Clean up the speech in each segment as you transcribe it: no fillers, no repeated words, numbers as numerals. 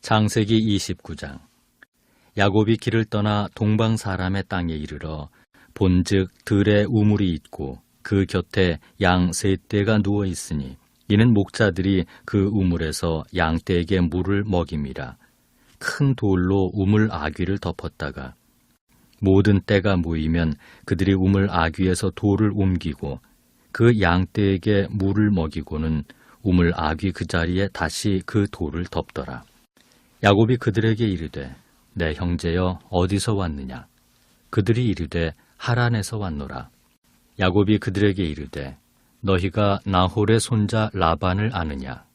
창세기 29장. 야곱이 길을 떠나 동방 사람의 땅에 이르러 본즉 들에 우물이 있고 그 곁에 양 셋 떼가 누워 있으니 이는 목자들이 그 우물에서 양 떼에게 물을 먹임이라. 큰 돌로 우물 아귀를 덮었다가 모든 떼가 모이면 그들이 우물 아귀에서 돌을 옮기고 그 양 떼에게 물을 먹이고는 우물 아귀 그 자리에 다시 그 돌을 덮더라. 야곱이 그들에게 이르되 내 형제여 어디서 왔느냐? 그들이 이르되 하란에서 왔노라. 야곱이 그들에게 이르되 너희가 나홀의 손자 라반을 아느냐?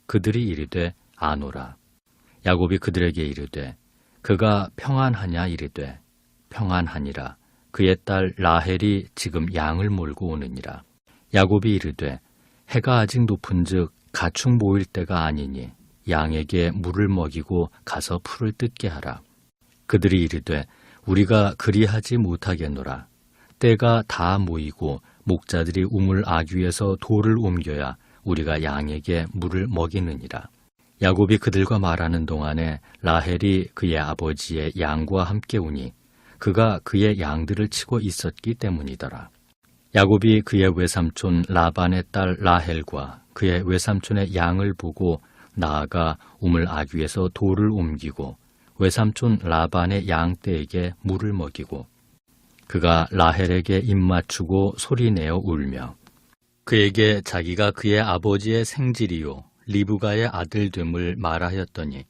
그들이 이르되 아노라. 야곱이 그들에게 이르되 그가 평안하냐? 이르되 평안하니라. 그의 딸 라헬이 지금 양을 몰고 오느니라. 야곱이 이르되 해가 아직 높은즉 가축 모일 때가 아니니 양에게 물을 먹이고 가서 풀을 뜯게 하라. 그들이 이르되 우리가 그리하지 못하겠노라. 때가 다 모이고 목자들이 우물 아귀에서 돌을 옮겨야 우리가 양에게 물을 먹이느니라. 야곱이 그들과 말하는 동안에 라헬이 그의 아버지의 양과 함께 오니 그가 그의 양들을 치고 있었기 때문이더라. 야곱이 그의 외삼촌 라반의 딸 라헬과 그의 외삼촌의 양을 보고 나아가 우물 아귀에서 돌을 옮기고 외삼촌 라반의 양 떼에게 물을 먹이고 그가 라헬에게 입맞추고 소리내어 울며 그에게 자기가 그의 아버지의 생질이요 리브가의 아들 됨을 말하였더니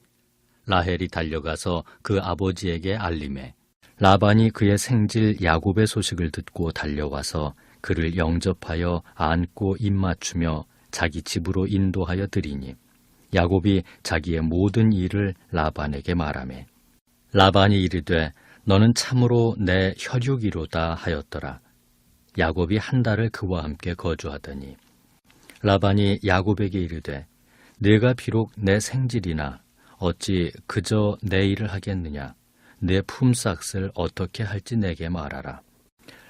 라헬이 달려가서 그 아버지에게 알림해 라반이 그의 생질 야곱의 소식을 듣고 달려와서 그를 영접하여 안고 입맞추며 자기 집으로 인도하여 드리니 야곱이 자기의 모든 일을 라반에게 말하매 라반이 이르되 너는 참으로 내 혈육이로다 하였더라. 야곱이 한 달을 그와 함께 거주하더니 라반이 야곱에게 이르되 내가 비록 내 생질이나 어찌 그저 내 일을 하겠느냐? 내 품삯을 어떻게 할지 내게 말하라.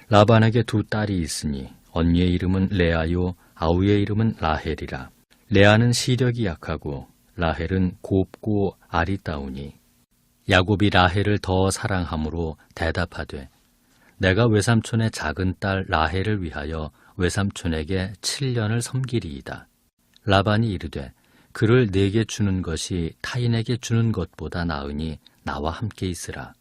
라반에게 두 딸이 있으니 언니의 이름은 레아요 아우의 이름은 라헬이라. 레아는 시력이 약하고 라헬은 곱고 아리따우니 야곱이 라헬을 더 사랑함으로 대답하되 내가 외삼촌의 작은 딸 라헬을 위하여 외삼촌에게 7년을 섬기리이다. 라반이 이르되 그를 내게 주는 것이 타인에게 주는 것보다 나으니 나와 함께 있으라.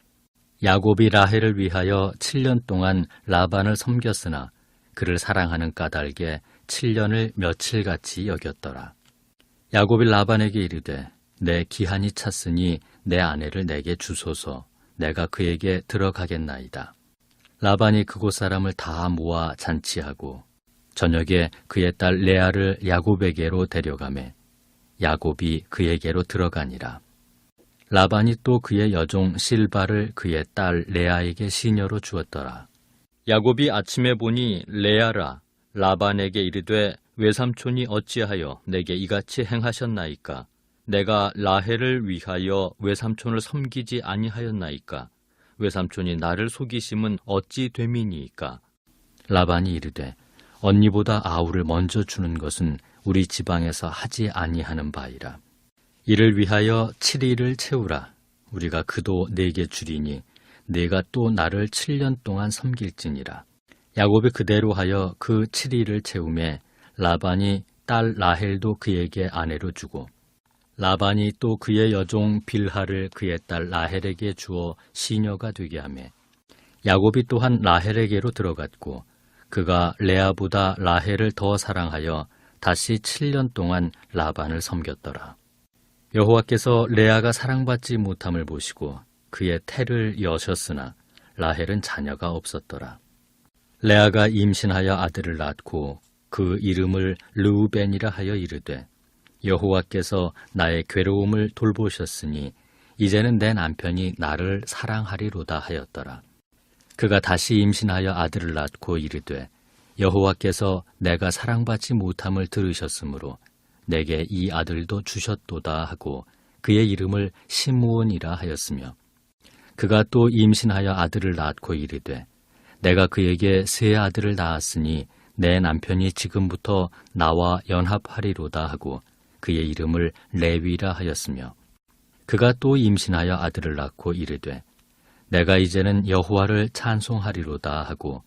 야곱이 라헬을 위하여 7년 동안 라반을 섬겼으나 그를 사랑하는 까닭에 7년을 며칠같이 여겼더라. 야곱이 라반에게 이르되 내 기한이 찼으니 내 아내를 내게 주소서. 내가 그에게 들어가겠나이다. 라반이 그곳 사람을 다 모아 잔치하고 저녁에 그의 딸 레아를 야곱에게로 데려가매 야곱이 그에게로 들어가니라. 라반이 또 그의 여종 실바를 그의 딸 레아에게 시녀로 주었더라. 야곱이 아침에 보니 레아라 라반에게 이르되 외삼촌이 어찌하여 내게 이같이 행하셨나이까? 내가 라헬을 위하여 외삼촌을 섬기지 아니하였나이까? 외삼촌이 나를 속이심은 어찌 됨이니이까? 라반이 이르되 언니보다 아우를 먼저 주는 것은 우리 지방에서 하지 아니하는 바이라. 이를 위하여 7일을 채우라. 우리가 그도 내게 주리니 내가 또 나를 7년 동안 섬길지니라. 야곱이 그대로 하여 그 7일을 채우매 라반이 딸 라헬도 그에게 아내로 주고 라반이 또 그의 여종 빌하를 그의 딸 라헬에게 주어 시녀가 되게 하매 야곱이 또한 라헬에게로 들어갔고 그가 레아보다 라헬을 더 사랑하여 다시 7년 동안 라반을 섬겼더라. 여호와께서 레아가 사랑받지 못함을 보시고 그의 태를 여셨으나 라헬은 자녀가 없었더라. 레아가 임신하여 아들을 낳고 그 이름을 르우벤이라 하여 이르되 여호와께서 나의 괴로움을 돌보셨으니 이제는 내 남편이 나를 사랑하리로다 하였더라. 그가 다시 임신하여 아들을 낳고 이르되 여호와께서 내가 사랑받지 못함을 들으셨으므로 내게 이 아들도 주셨도다 하고 그의 이름을 시므온이라 하였으며 그가 또 임신하여 아들을 낳고 이르되 내가 그에게 세 아들을 낳았으니 내 남편이 지금부터 나와 연합하리로다 하고 그의 이름을 레위라 하였으며 그가 또 임신하여 아들을 낳고 이르되 내가 이제는 여호와를 찬송하리로다 하고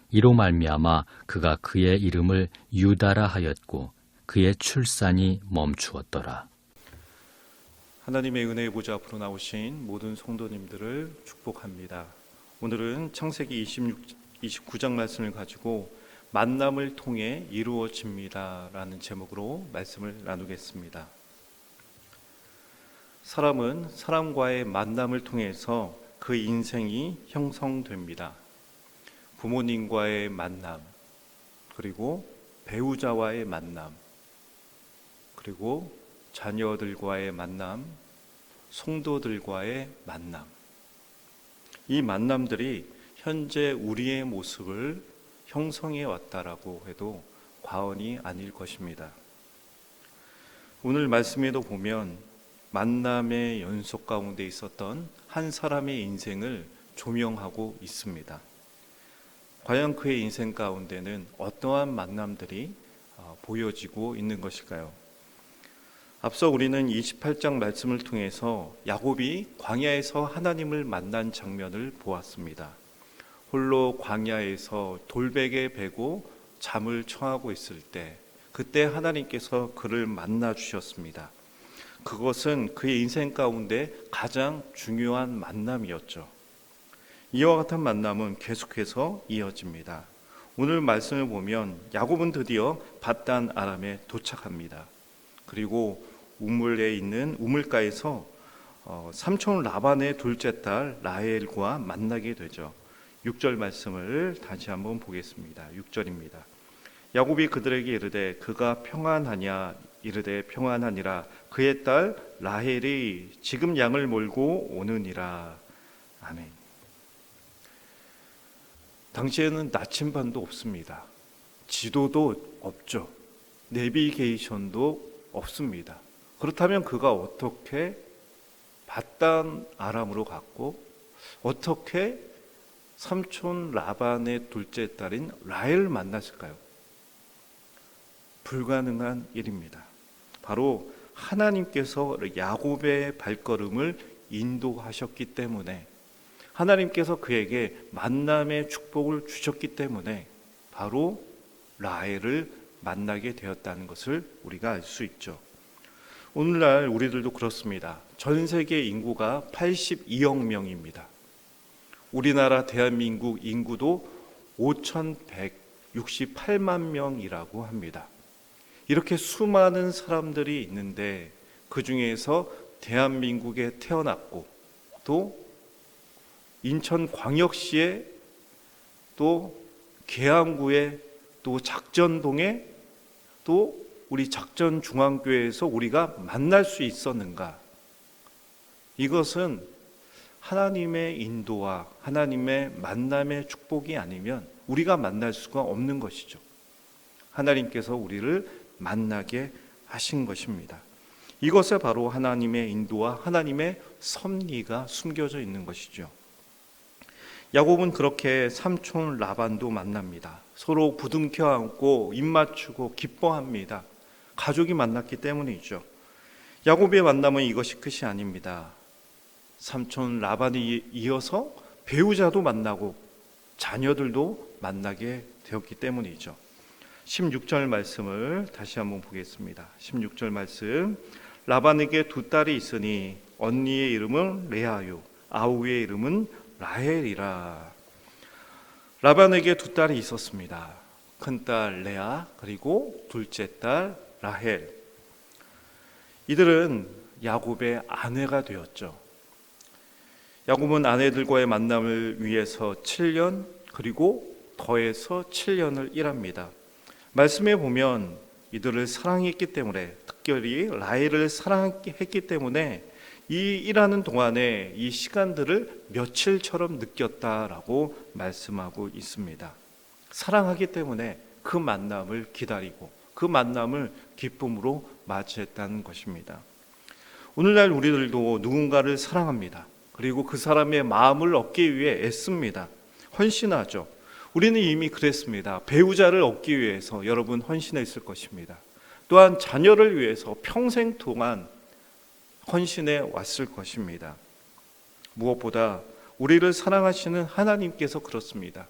이로 말미암아 그가 그의 이름을 유다라 하였고 그의 출산이 멈추었더라. 하나님의 은혜의 보좌 앞으로 나오신 모든 성도님들을 축복합니다. 오늘은 창세기 29장 말씀을 가지고 만남을 통해 이루어집니다 라는 제목으로 말씀을 나누겠습니다. 사람은 사람과의 만남을 통해서 그 인생이 형성됩니다. 부모님과의 만남, 그리고 배우자와의 만남, 그리고 자녀들과의 만남, 성도들과의 만남. 이 만남들이 현재 우리의 모습을 형성해 왔다라고 해도 과언이 아닐 것입니다. 오늘 말씀에도 보면 만남의 연속 가운데 있었던 한 사람의 인생을 조명하고 있습니다. 과연 그의 인생 가운데는 어떠한 만남들이 보여지고 있는 것일까요? 앞서 우리는 28장 말씀을 통해서 야곱이 광야에서 하나님을 만난 장면을 보았습니다. 홀로 광야에서 돌베개 베고 잠을 청하고 있을 때 그때 하나님께서 그를 만나 주셨습니다. 그것은 그의 인생 가운데 가장 중요한 만남이었죠. 이와 같은 만남은 계속해서 이어집니다. 오늘 말씀을 보면 야곱은 드디어 밧단 아람에 도착합니다. 그리고 우물에 있는 우물가에서 삼촌 라반의 둘째 딸 라헬과 만나게 되죠. 6절 말씀을 다시 한번 보겠습니다. 6절입니다. 야곱이 그들에게 이르되 그가 평안하냐 이르되 평안하니라. 그의 딸 라헬이 지금 양을 몰고 오느니라. 아멘. 당시에는 나침반도 없습니다. 지도도 없죠. 내비게이션도 없습니다. 그렇다면 그가 어떻게 밧단 아람으로 갔고 어떻게 삼촌 라반의 둘째 딸인 라헬을 만났을까요? 불가능한 일입니다. 바로 하나님께서 야곱의 발걸음을 인도하셨기 때문에, 하나님께서 그에게 만남의 축복을 주셨기 때문에 바로 라헬을 만나게 되었다는 것을 우리가 알 수 있죠. 오늘날 우리들도 그렇습니다. 전 세계 인구가 82억 명입니다. 우리나라 대한민국 인구도 5,168만 명이라고 합니다. 이렇게 수많은 사람들이 있는데 그 중에서 대한민국에 태어났고 또 인천광역시에 또 계양구에 또 작전동에 또 우리 작전중앙교회에서 우리가 만날 수 있었는가? 이것은 하나님의 인도와 하나님의 만남의 축복이 아니면 우리가 만날 수가 없는 것이죠. 하나님께서 우리를 만나게 하신 것입니다. 이것에 바로 하나님의 인도와 하나님의 섭리가 숨겨져 있는 것이죠. 야곱은 그렇게 삼촌 라반도 만납니다. 서로 부둥켜 안고 입 맞추고 기뻐합니다. 가족이 만났기 때문이죠. 야곱의 만남은 이것이 끝이 아닙니다. 삼촌 라반이 이어서 배우자도 만나고 자녀들도 만나게 되었기 때문이죠. 16절 말씀을 다시 한번 보겠습니다. 16절 말씀. 라반에게 두 딸이 있으니 언니의 이름은 레아요 아우의 이름은 라헬이라. 라반에게 두 딸이 있었습니다. 큰딸 레아 그리고 둘째 딸 라헬. 이들은 야곱의 아내가 되었죠. 야곱은 아내들과의 만남을 위해서 7년 그리고 더해서 7년을 일합니다. 말씀에 보면 이들을 사랑했기 때문에, 특별히 라헬을 사랑했기 때문에 이 일하는 동안에 이 시간들을 며칠처럼 느꼈다라고 말씀하고 있습니다. 사랑하기 때문에 그 만남을 기다리고 그 만남을 기쁨으로 맞이했다는 것입니다. 오늘날 우리들도 누군가를 사랑합니다. 그리고 그 사람의 마음을 얻기 위해 애씁니다. 헌신하죠. 우리는 이미 그랬습니다. 배우자를 얻기 위해서 여러분 헌신했을 것입니다. 또한 자녀를 위해서 평생 동안 헌신해 왔을 것입니다. 무엇보다 우리를 사랑하시는 하나님께서 그렇습니다.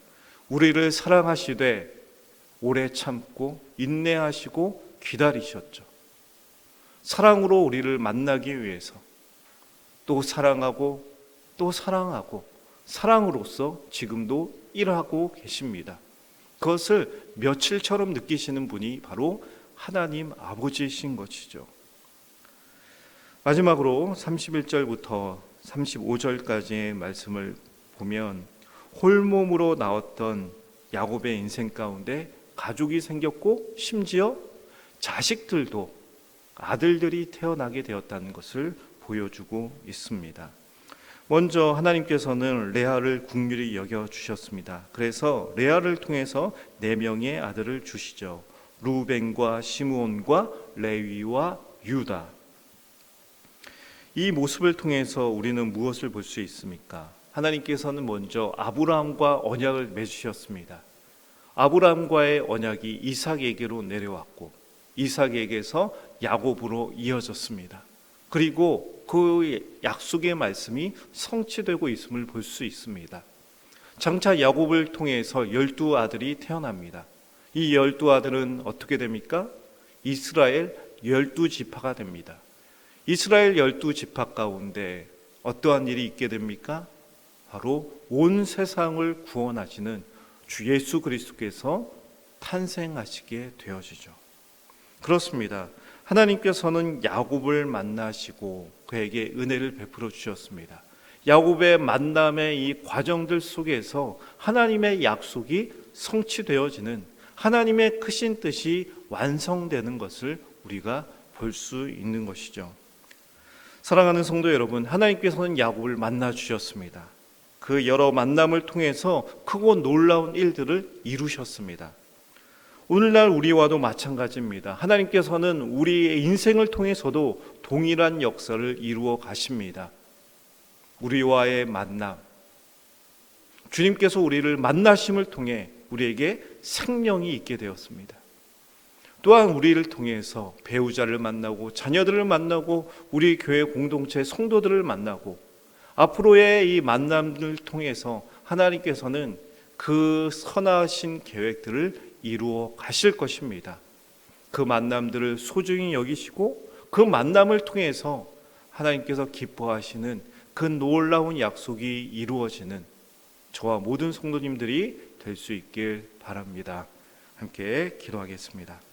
우리를 사랑하시되 오래 참고 인내하시고 기다리셨죠. 사랑으로 우리를 만나기 위해서 또 사랑하고 또 사랑하고 사랑으로서 지금도 일하고 계십니다. 그것을 며칠처럼 느끼시는 분이 바로 하나님 아버지이신 것이죠. 마지막으로 31절부터 35절까지의 말씀을 보면 홀몸으로 나왔던 야곱의 인생 가운데 가족이 생겼고 심지어 자식들도 아들들이 태어나게 되었다는 것을 보여주고 있습니다. 먼저 하나님께서는 레아를 긍휼히 여겨주셨습니다. 그래서 레아를 통해서 4명의 아들을 주시죠. 루벤과 시므온과 레위와 유다. 이 모습을 통해서 우리는 무엇을 볼 수 있습니까? 하나님께서는 먼저 아브라함과 언약을 맺으셨습니다. 아브라함과의 언약이 이삭에게로 내려왔고 이삭에게서 야곱으로 이어졌습니다. 그리고 그 약속의 말씀이 성취되고 있음을 볼 수 있습니다. 장차 야곱을 통해서 12아들이 태어납니다. 이 12아들은 어떻게 됩니까? 이스라엘 12지파가 됩니다. 이스라엘 12지파 가운데 어떠한 일이 있게 됩니까? 바로 온 세상을 구원하시는 주 예수 그리스도께서 탄생하시게 되어지죠. 그렇습니다. 하나님께서는 야곱을 만나시고 그에게 은혜를 베풀어 주셨습니다. 야곱의 만남의 이 과정들 속에서 하나님의 약속이 성취되어지는 하나님의 크신 뜻이 완성되는 것을 우리가 볼 수 있는 것이죠. 사랑하는 성도 여러분, 하나님께서는 야곱을 만나 주셨습니다. 그 여러 만남을 통해서 크고 놀라운 일들을 이루셨습니다. 오늘날 우리와도 마찬가지입니다. 하나님께서는 우리의 인생을 통해서도 동일한 역사를 이루어 가십니다. 우리와의 만남, 주님께서 우리를 만나심을 통해 우리에게 생명이 있게 되었습니다. 또한 우리를 통해서 배우자를 만나고 자녀들을 만나고 우리 교회 공동체 성도들을 만나고 앞으로의 이 만남을 통해서 하나님께서는 그 선하신 계획들을 이루어 가실 것입니다. 그 만남들을 소중히 여기시고 그 만남을 통해서 하나님께서 기뻐하시는 그 놀라운 약속이 이루어지는 저와 모든 성도님들이 될 수 있길 바랍니다. 함께 기도하겠습니다.